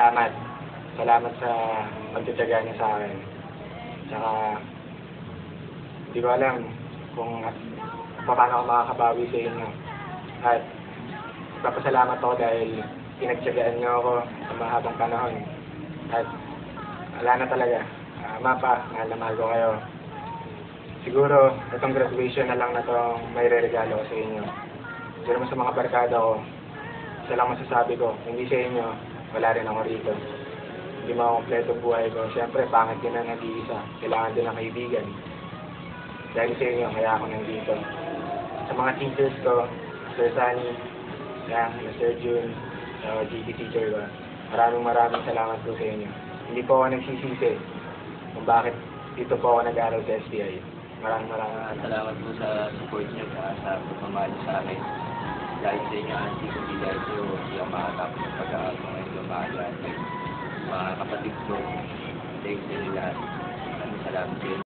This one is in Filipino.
salamat. Salamat sa pagtitiyaga niyo sa akin. Tsaka, hindi ko alam kung paano ako makakabawi sa inyo. At papasalamat ako dahil pinagtiyagaan niyo ako sa mahabang panahon. At wala na talaga. Mapa, mahal na mahal ko kayo. Siguro, itong graduation na lang na itong may re-regalo ko sa inyo. Pero sa mga barkada ko, isa lang masasabi ko, hindi sa inyo, wala rin ako rito. Hindi makumpleto buhay ko. Siyempre, pangit din na nag-iisa. Kailangan din ng kaibigan. Dahil sa inyo, kaya ako nandito. Sa mga teachers ko, Sir Sunny, Sir June, GT teacher ko, maraming salamat po sa inyo. Hindi po ako nagsisisi kung bakit dito po ako nag-aaral sa SBI. Maraming Salamat po sa support niyo sa pagmamahal sa akin. Dahil sa inyo, auntie ko, dahil sa iyo, hindi ako makatapos ng pag-aaral ko ngayon lumagaan. Mga kapatid ko, thanks sa inyo lahat. Maraming salamat sa inyo.